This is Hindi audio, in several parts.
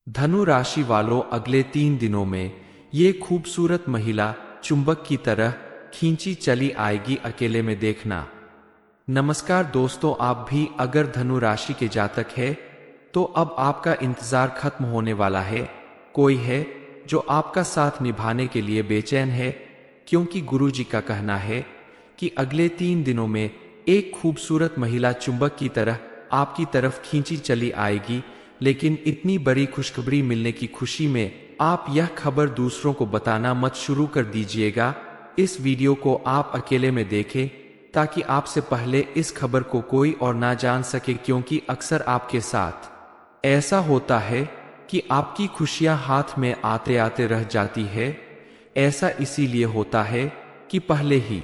धनु राशि वालों, अगले 3 दिनों में ये खूबसूरत महिला चुंबक की तरह खींची चली आएगी, अकेले में देखना। नमस्कार दोस्तों, आप भी अगर धनु राशि के जातक है तो अब आपका इंतजार खत्म होने वाला है। कोई है जो आपका साथ निभाने के लिए बेचैन है, क्योंकि गुरुजी का कहना है कि अगले 3 दिनों में एक खूबसूरत महिला चुंबक की तरह आपकी तरफ खींची चली आएगी। लेकिन इतनी बड़ी खुशखबरी मिलने की खुशी में आप यह खबर दूसरों को बताना मत शुरू कर दीजिएगा। इस वीडियो को आप अकेले में देखें ताकि आपसे पहले इस खबर को कोई और ना जान सके, क्योंकि अक्सर आपके साथ ऐसा होता है कि आपकी खुशियां हाथ में आते आते रह जाती है। ऐसा इसीलिए होता है कि पहले ही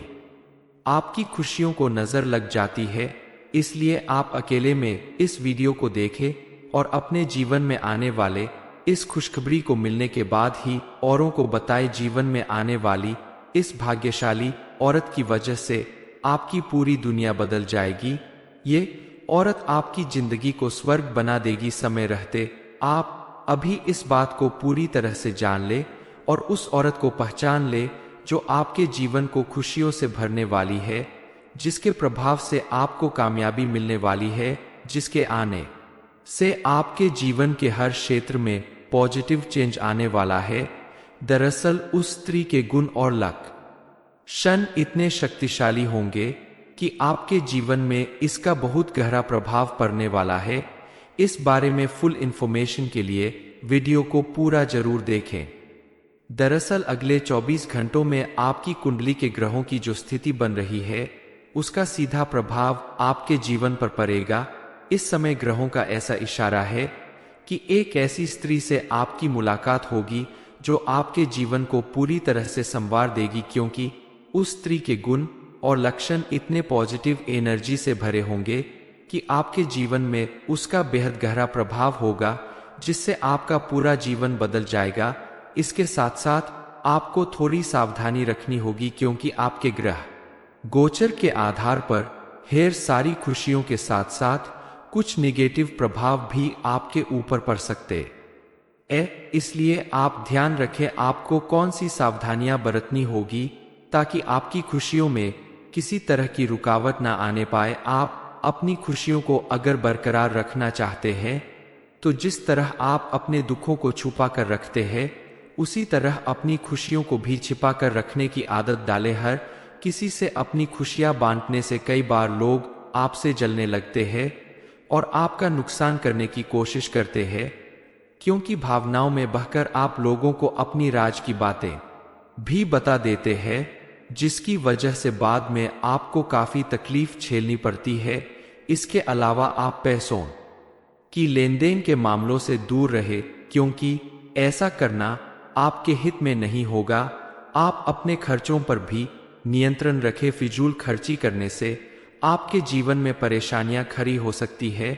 आपकी खुशियों को नजर लग जाती है। इसलिए आप अकेले में इस वीडियो को देखें और अपने जीवन में आने वाले इस खुशखबरी को मिलने के बाद ही औरों को बताए। जीवन में आने वाली इस भाग्यशाली औरत की वजह से आपकी पूरी दुनिया बदल जाएगी। ये औरत आपकी जिंदगी को स्वर्ग बना देगी। समय रहते आप अभी इस बात को पूरी तरह से जान ले और उस औरत को पहचान ले जो आपके जीवन को खुशियों से भरने वाली है, जिसके प्रभाव से आपको कामयाबी मिलने वाली है, जिसके आने से आपके जीवन के हर क्षेत्र में पॉजिटिव चेंज आने वाला है। दरअसल उस स्त्री के गुण और लक्षण इतने शक्तिशाली होंगे कि आपके जीवन में इसका बहुत गहरा प्रभाव पड़ने वाला है। इस बारे में फुल इंफॉर्मेशन के लिए वीडियो को पूरा जरूर देखें। दरअसल अगले 24 घंटों में आपकी कुंडली के ग्रहों की जो स्थिति बन रही है, उसका सीधा प्रभाव आपके जीवन पर पड़ेगा। इस समय ग्रहों का ऐसा इशारा है कि एक ऐसी स्त्री से आपकी मुलाकात होगी जो आपके जीवन को पूरी तरह से संवार देगी, क्योंकि उस स्त्री के गुण और लक्षण इतने पॉजिटिव एनर्जी से भरे होंगे कि आपके जीवन में उसका बेहद गहरा प्रभाव होगा, जिससे आपका पूरा जीवन बदल जाएगा। इसके साथ साथ आपको थोड़ी सावधानी रखनी होगी, क्योंकि आपके ग्रह गोचर के आधार पर ढेर सारी खुशियों के साथ साथ कुछ नेगेटिव प्रभाव भी आपके ऊपर पड़ सकते हैं। इसलिए आप ध्यान रखें आपको कौन सी सावधानियां बरतनी होगी ताकि आपकी खुशियों में किसी तरह की रुकावट ना आने पाए। आप अपनी खुशियों को अगर बरकरार रखना चाहते हैं तो जिस तरह आप अपने दुखों को छुपा कर रखते हैं, उसी तरह अपनी खुशियों को भी छिपा कर रखने की आदत डालें। हर किसी से अपनी खुशियां बांटने से कई बार लोग आपसे जलने लगते हैं और आपका नुकसान करने की कोशिश करते हैं, क्योंकि भावनाओं में बहकर आप लोगों को अपनी राज की बातें भी बता देते हैं, जिसकी वजह से बाद में आपको काफी तकलीफ झेलनी पड़ती है। इसके अलावा आप पैसों की लेनदेन के मामलों से दूर रहे, क्योंकि ऐसा करना आपके हित में नहीं होगा। आप अपने खर्चों पर भी नियंत्रण रखें। फिजूल खर्ची करने से आपके जीवन में परेशानियां खड़ी हो सकती है।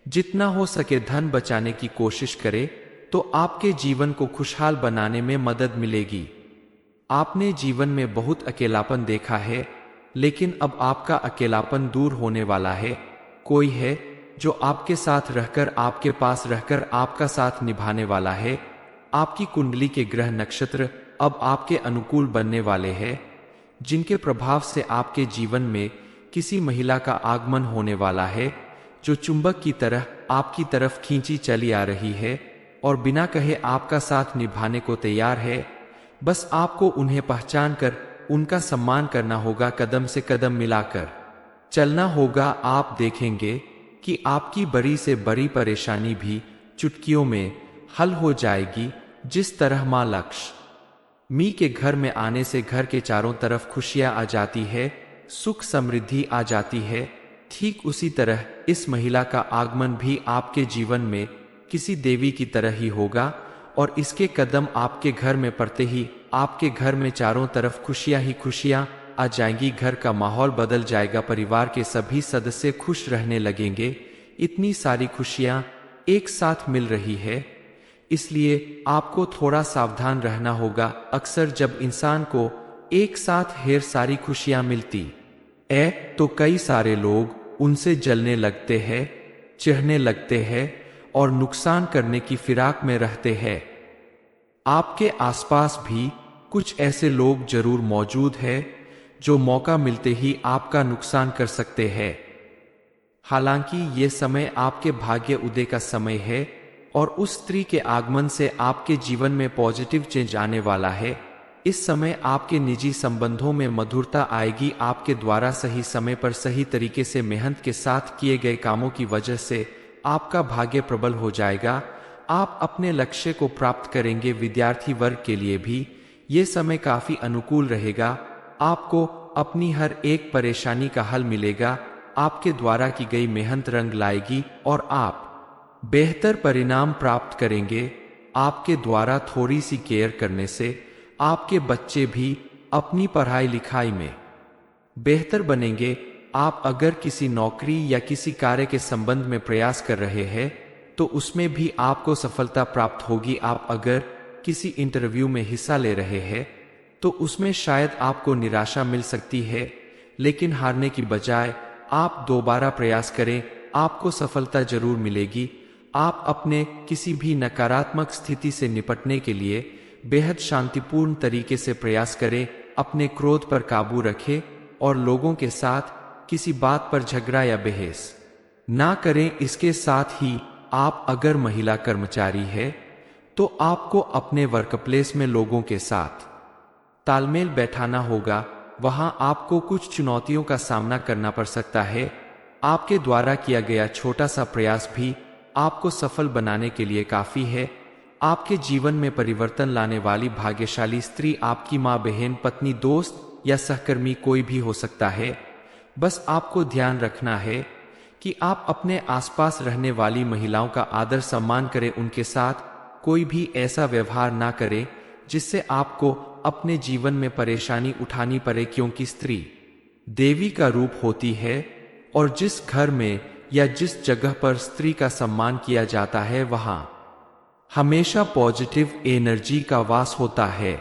जितना हो सके धन बचाने की कोशिश करें तो आपके जीवन को खुशहाल बनाने में मदद मिलेगी। आपने जीवन में बहुत अकेलापन देखा है, लेकिन अब आपका अकेलापन दूर होने वाला है। कोई है जो आपके साथ रहकर, आपके पास रहकर आपका साथ निभाने वाला है। आपकी कुंडली के ग्रह नक्षत्र अब आपके अनुकूल बनने वाले हैं, जिनके प्रभाव से आपके जीवन में किसी महिला का आगमन होने वाला है जो चुंबक की तरह आपकी तरफ खींची चली आ रही है और बिना कहे आपका साथ निभाने को तैयार है। बस आपको उन्हें पहचान कर उनका सम्मान करना होगा, कदम से कदम मिलाकर चलना होगा। आप देखेंगे कि आपकी बड़ी से बड़ी परेशानी भी चुटकियों में हल हो जाएगी। जिस तरह मां लक्ष्मी के घर में आने से घर के चारों तरफ खुशियां आ जाती है, सुख समृद्धि आ जाती है, ठीक उसी तरह इस महिला का आगमन भी आपके जीवन में किसी देवी की तरह ही होगा। और इसके कदम आपके घर में पड़ते ही आपके घर में चारों तरफ खुशियां ही खुशियां आ जाएंगी। घर का माहौल बदल जाएगा, परिवार के सभी सदस्य खुश रहने लगेंगे। इतनी सारी खुशियां एक साथ मिल रही है, इसलिए आपको थोड़ा सावधान रहना होगा। अक्सर जब इंसान को एक साथ ढेर सारी खुशियां मिलती तो कई सारे लोग उनसे जलने लगते हैं, चिढ़ने लगते हैं और नुकसान करने की फिराक में रहते हैं। आपके आसपास भी कुछ ऐसे लोग जरूर मौजूद हैं जो मौका मिलते ही आपका नुकसान कर सकते हैं। हालांकि ये समय आपके भाग्य उदय का समय है और उस स्त्री के आगमन से आपके जीवन में पॉजिटिव चेंज आने वाला है। इस समय आपके निजी संबंधों में मधुरता आएगी। आपके द्वारा सही समय पर सही तरीके से मेहनत के साथ किए गए कामों की वजह से आपका भाग्य प्रबल हो जाएगा। आप अपने लक्ष्य को प्राप्त करेंगे। विद्यार्थी वर्ग के लिए भी ये समय काफी अनुकूल रहेगा। आपको अपनी हर एक परेशानी का हल मिलेगा। आपके द्वारा की गई मेहनत रंग लाएगी और आप बेहतर परिणाम प्राप्त करेंगे। आपके द्वारा थोड़ी सी केयर करने से आपके बच्चे भी अपनी पढ़ाई लिखाई में बेहतर बनेंगे। आप अगर किसी नौकरी या किसी कार्य के संबंध में प्रयास कर रहे हैं तो उसमें भी आपको सफलता प्राप्त होगी। आप अगर किसी इंटरव्यू में हिस्सा ले रहे हैं तो उसमें शायद आपको निराशा मिल सकती है, लेकिन हारने की बजाय आप दोबारा प्रयास करें, आपको सफलता जरूर मिलेगी। आप अपने किसी भी नकारात्मक स्थिति से निपटने के लिए बेहद शांतिपूर्ण तरीके से प्रयास करें। अपने क्रोध पर काबू रखें और लोगों के साथ किसी बात पर झगड़ा या बहस ना करें। इसके साथ ही आप अगर महिला कर्मचारी है तो आपको अपने वर्कप्लेस में लोगों के साथ तालमेल बैठाना होगा। वहां आपको कुछ चुनौतियों का सामना करना पड़ सकता है। आपके द्वारा किया गया छोटा सा प्रयास भी आपको सफल बनाने के लिए काफी है। आपके जीवन में परिवर्तन लाने वाली भाग्यशाली स्त्री आपकी माँ, बहन, पत्नी, दोस्त या सहकर्मी कोई भी हो सकता है। बस आपको ध्यान रखना है कि आप अपने आसपास रहने वाली महिलाओं का आदर सम्मान करें। उनके साथ कोई भी ऐसा व्यवहार ना करें जिससे आपको अपने जीवन में परेशानी उठानी पड़े, क्योंकि स्त्री देवी का रूप होती है और जिस घर में या जिस जगह पर स्त्री का सम्मान किया जाता है वहां हमेशा पॉजिटिव एनर्जी का वास होता है।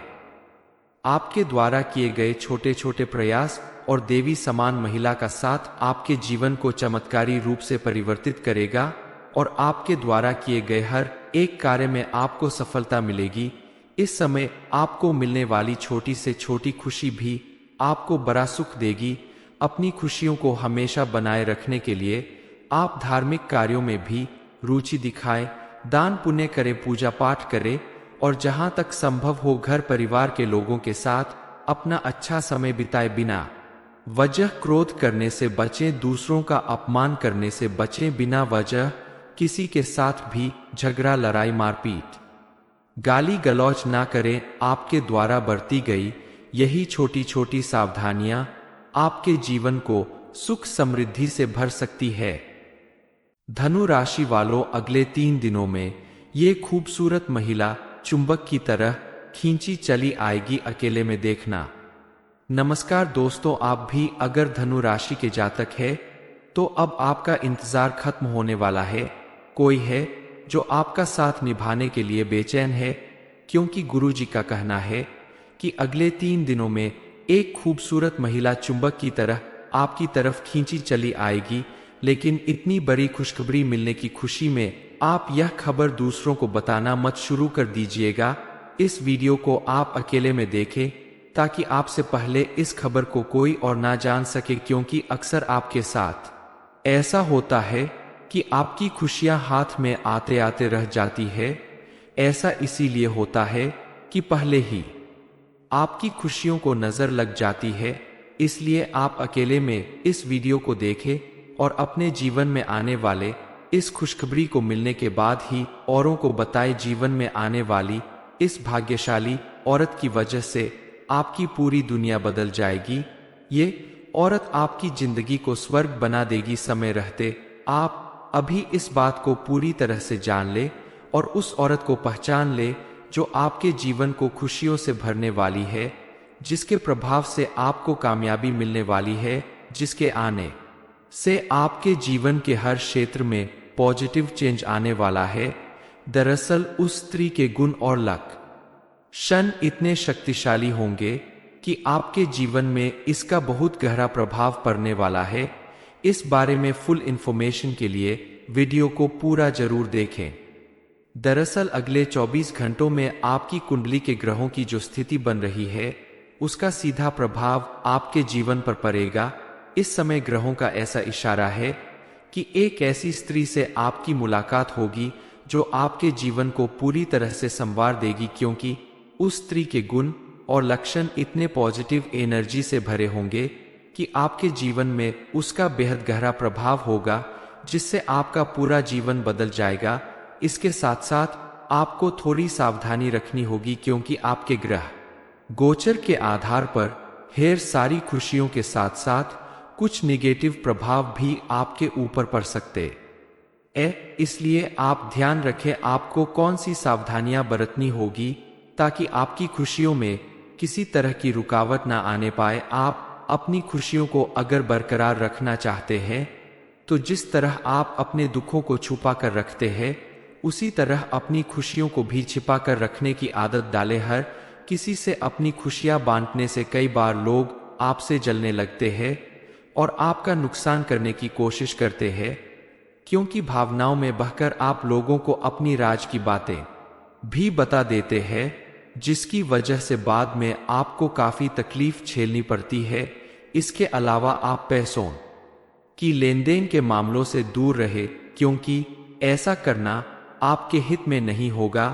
आपके द्वारा किए गए छोटे छोटे प्रयास और देवी समान महिला का साथ आपके जीवन को चमत्कारी रूप से परिवर्तित करेगा और आपके द्वारा किए गए हर एक कार्य में आपको सफलता मिलेगी। इस समय आपको मिलने वाली छोटी से छोटी खुशी भी आपको बड़ा सुख देगी। अपनी खुशियों को हमेशा बनाए रखने के लिए आप धार्मिक कार्यों में भी रुचि दिखाएं, दान पुण्य करें, पूजा पाठ करें और जहां तक संभव हो घर परिवार के लोगों के साथ अपना अच्छा समय बिताए। बिना वजह क्रोध करने से बचें, दूसरों का अपमान करने से बचें, बिना वजह किसी के साथ भी झगड़ा, लड़ाई, मारपीट, गाली गलौज ना करें। आपके द्वारा बरती गई यही छोटी छोटी सावधानियां आपके जीवन को सुख समृद्धि से भर सकती है। धनु राशि वालों, अगले 3 दिनों में ये खूबसूरत महिला चुंबक की तरह खींची चली आएगी, अकेले में देखना। नमस्कार दोस्तों, आप भी अगर धनु राशि के जातक है तो अब आपका इंतजार खत्म होने वाला है। कोई है जो आपका साथ निभाने के लिए बेचैन है, क्योंकि गुरुजी का कहना है कि अगले 3 दिनों में एक खूबसूरत महिला चुंबक की तरह आपकी तरफ खींची चली आएगी। लेकिन इतनी बड़ी खुशखबरी मिलने की खुशी में आप यह खबर दूसरों को बताना मत शुरू कर दीजिएगा। इस वीडियो को आप अकेले में देखें ताकि आपसे पहले इस खबर को कोई और ना जान सके, क्योंकि अक्सर आपके साथ ऐसा होता है कि आपकी खुशियां हाथ में आते आते रह जाती है। ऐसा इसीलिए होता है कि पहले ही आपकी खुशियों को नजर लग जाती है। इसलिए आप अकेले में इस वीडियो को देखें और अपने जीवन में आने वाले इस खुशखबरी को मिलने के बाद ही औरों को बताएं। जीवन में आने वाली इस भाग्यशाली औरत की वजह से आपकी पूरी दुनिया बदल जाएगी। ये औरत आपकी जिंदगी को स्वर्ग बना देगी। समय रहते आप अभी इस बात को पूरी तरह से जान ले और उस औरत को पहचान ले जो आपके जीवन को खुशियों से भरने वाली है, जिसके प्रभाव से आपको कामयाबी मिलने वाली है, जिसके आने से आपके जीवन के हर क्षेत्र में पॉजिटिव चेंज आने वाला है। दरअसल उस स्त्री के गुण और लक्षण इतने शक्तिशाली होंगे कि आपके जीवन में इसका बहुत गहरा प्रभाव पड़ने वाला है। इस बारे में फुल इंफॉर्मेशन के लिए वीडियो को पूरा जरूर देखें। दरअसल अगले 24 घंटों में आपकी कुंडली के ग्रहों की जो स्थिति बन रही है उसका सीधा प्रभाव आपके जीवन पर पड़ेगा। इस समय ग्रहों का ऐसा इशारा है कि एक ऐसी स्त्री से आपकी मुलाकात होगी जो आपके जीवन को पूरी तरह से संवार देगी, क्योंकि उस स्त्री के गुण और लक्षण इतने पॉजिटिव एनर्जी से भरे होंगे कि आपके जीवन में उसका बेहद गहरा प्रभाव होगा, जिससे आपका पूरा जीवन बदल जाएगा। इसके साथ साथ आपको थोड़ी सावधानी रखनी होगी, क्योंकि आपके ग्रह गोचर के आधार पर ढेर सारी खुशियों के साथ साथ कुछ निगेटिव प्रभाव भी आपके ऊपर पड़ सकते हैं। इसलिए आप ध्यान रखें आपको कौन सी सावधानियां बरतनी होगी ताकि आपकी खुशियों में किसी तरह की रुकावट ना आने पाए। आप अपनी खुशियों को अगर बरकरार रखना चाहते हैं तो जिस तरह आप अपने दुखों को छुपा कर रखते हैं उसी तरह अपनी खुशियों को भी छिपा कर रखने की आदत डालें। हर किसी से अपनी खुशियां बांटने से कई बार लोग आपसे जलने लगते हैं और आपका नुकसान करने की कोशिश करते हैं, क्योंकि भावनाओं में बहकर आप लोगों को अपनी राज की बातें भी बता देते हैं, जिसकी वजह से बाद में आपको काफी तकलीफ झेलनी पड़ती है। इसके अलावा आप पैसों की लेनदेन के मामलों से दूर रहे, क्योंकि ऐसा करना आपके हित में नहीं होगा।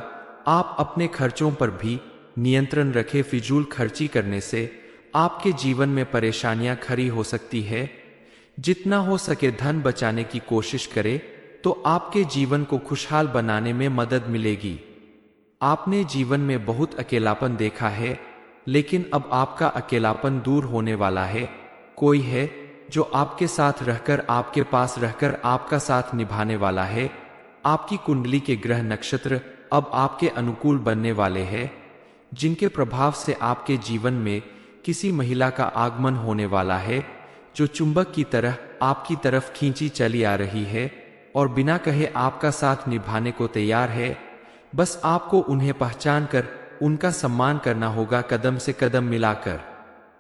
आप अपने खर्चों पर भी नियंत्रण रखें। फिजूल खर्ची करने से आपके जीवन में परेशानियां खड़ी हो सकती है। जितना हो सके धन बचाने की कोशिश करें तो आपके जीवन को खुशहाल बनाने में मदद मिलेगी। आपने जीवन में बहुत अकेलापन देखा है, लेकिन अब आपका अकेलापन दूर होने वाला है। कोई है जो आपके साथ रहकर, आपके पास रहकर आपका साथ निभाने वाला है। आपकी कुंडली के ग्रह नक्षत्र अब आपके अनुकूल बनने वाले हैं, जिनके प्रभाव से आपके जीवन में किसी महिला का आगमन होने वाला है जो चुंबक की तरह आपकी तरफ खींची चली आ रही है और बिना कहे आपका साथ निभाने को तैयार है। बस आपको उन्हें पहचान कर उनका सम्मान करना होगा, कदम से कदम मिलाकर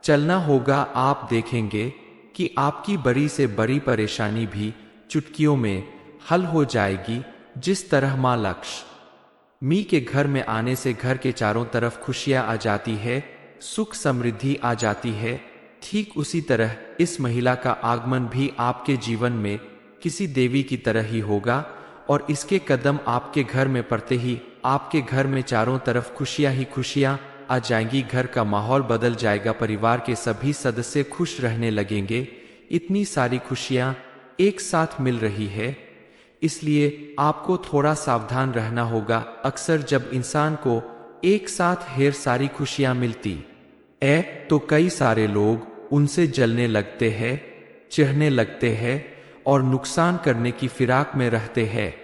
चलना होगा। आप देखेंगे कि आपकी बड़ी से बड़ी परेशानी भी चुटकियों में हल हो जाएगी। जिस तरह मां लक्ष्मी के घर में आने से घर के चारों तरफ खुशियां आ जाती है, सुख समृद्धि आ जाती है, ठीक उसी तरह इस महिला का आगमन भी आपके जीवन में किसी देवी की तरह ही होगा और इसके कदम आपके घर में पड़ते ही आपके घर में चारों तरफ खुशियां ही खुशियां आ जाएंगी। घर का माहौल बदल जाएगा, परिवार के सभी सदस्य खुश रहने लगेंगे। इतनी सारी खुशियां एक साथ मिल रही है, इसलिए आपको थोड़ा सावधान रहना होगा। अक्सर जब इंसान को एक साथ ढेर सारी खुशियां मिलती है तो कई सारे लोग उनसे जलने लगते हैं, चिढ़ने लगते हैं और नुकसान करने की फिराक में रहते हैं।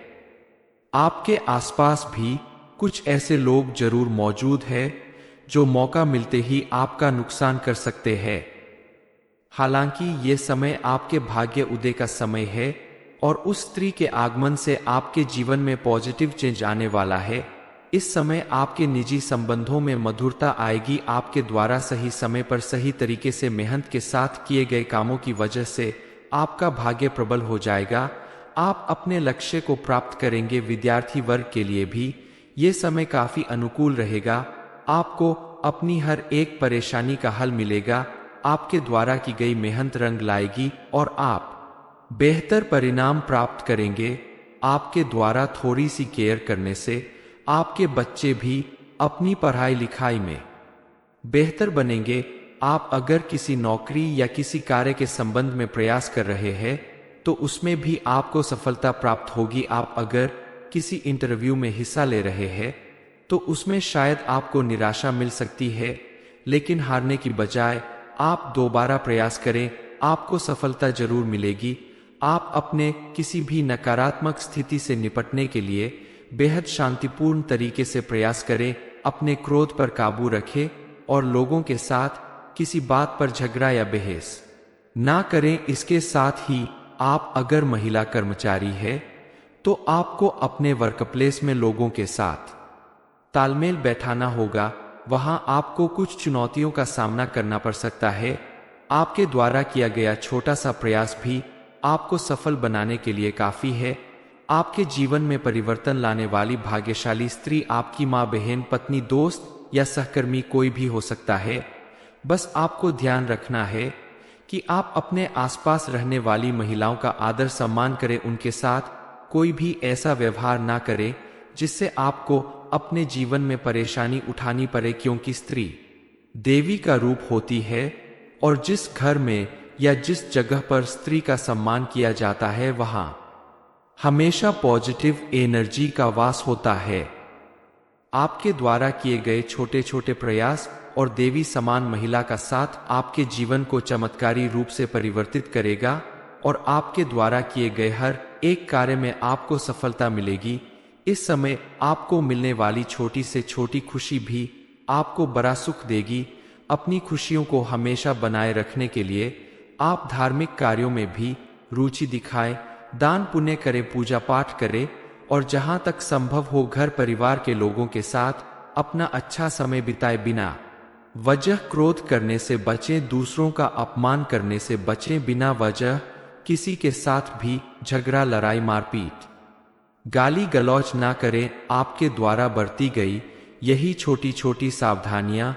आपके आसपास भी कुछ ऐसे लोग जरूर मौजूद हैं जो मौका मिलते ही आपका नुकसान कर सकते हैं। हालांकि ये समय आपके भाग्य उदय का समय है और उस स्त्री के आगमन से आपके जीवन में पॉजिटिव चेंज आने वाला है। इस समय आपके निजी संबंधों में मधुरता आएगी। आपके द्वारा सही समय पर सही तरीके से मेहनत के साथ किए गए कामों की वजह से आपका भाग्य प्रबल हो जाएगा। आप अपने लक्ष्य को प्राप्त करेंगे। विद्यार्थी वर्ग के लिए भी ये समय काफी अनुकूल रहेगा। आपको अपनी हर एक परेशानी का हल मिलेगा। आपके द्वारा की गई मेहनत रंग लाएगी और आप बेहतर परिणाम प्राप्त करेंगे। आपके द्वारा थोड़ी सी केयर करने से आपके बच्चे भी अपनी पढ़ाई लिखाई में बेहतर बनेंगे। आप अगर किसी नौकरी या किसी कार्य के संबंध में प्रयास कर रहे हैं तो उसमें भी आपको सफलता प्राप्त होगी। आप अगर किसी इंटरव्यू में हिस्सा ले रहे हैं तो उसमें शायद आपको निराशा मिल सकती है, लेकिन हारने की बजाय आप दोबारा प्रयास करें, आपको सफलता जरूर मिलेगी। आप अपने किसी भी नकारात्मक स्थिति से निपटने के लिए बेहद शांतिपूर्ण तरीके से प्रयास करें। अपने क्रोध पर काबू रखें और लोगों के साथ किसी बात पर झगड़ा या बहस ना करें। इसके साथ ही आप अगर महिला कर्मचारी है तो आपको अपने वर्कप्लेस में लोगों के साथ तालमेल बैठाना होगा। वहां आपको कुछ चुनौतियों का सामना करना पड़ सकता है। आपके द्वारा किया गया छोटा सा प्रयास भी आपको सफल बनाने के लिए काफी है। आपके जीवन में परिवर्तन लाने वाली भाग्यशाली स्त्री आपकी माँ, बहन, पत्नी, दोस्त या सहकर्मी कोई भी हो सकता है। बस आपको ध्यान रखना है कि आप अपने आसपास रहने वाली महिलाओं का आदर सम्मान करें, उनके साथ कोई भी ऐसा व्यवहार ना करें जिससे आपको अपने जीवन में परेशानी उठानी पड़े, क्योंकि स्त्री देवी का रूप होती है और जिस घर में या जिस जगह पर स्त्री का सम्मान किया जाता है वहां हमेशा पॉजिटिव एनर्जी का वास होता है। आपके द्वारा किए गए छोटे छोटे प्रयास और देवी समान महिला का साथ आपके जीवन को चमत्कारी रूप से परिवर्तित करेगा और आपके द्वारा किए गए हर एक कार्य में आपको सफलता मिलेगी। इस समय आपको मिलने वाली छोटी से छोटी खुशी भी आपको बड़ा सुख देगी। अपनी खुशियों को हमेशा बनाए रखने के लिए आप धार्मिक कार्यों में भी रुचि दिखाएं, दान पुण्य करें, पूजा पाठ करें और जहां तक संभव हो घर परिवार के लोगों के साथ अपना अच्छा समय बिताए। बिना वजह क्रोध करने से बचें, दूसरों का अपमान करने से बचें, बिना वजह किसी के साथ भी झगड़ा, लड़ाई, मारपीट, गाली गलौज ना करें। आपके द्वारा बरती गई यही छोटी छोटी सावधानियां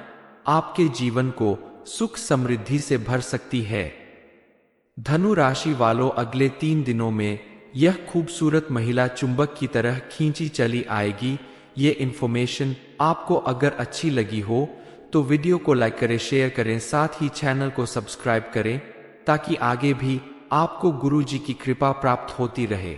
आपके जीवन को सुख समृद्धि से भर सकती है। धनु राशि वालों, अगले 3 दिनों में यह खूबसूरत महिला चुंबक की तरह खींची चली आएगी। ये इन्फॉर्मेशन आपको अगर अच्छी लगी हो तो वीडियो को लाइक करें, शेयर करें, साथ ही चैनल को सब्सक्राइब करें ताकि आगे भी आपको गुरु जी की कृपा प्राप्त होती रहे।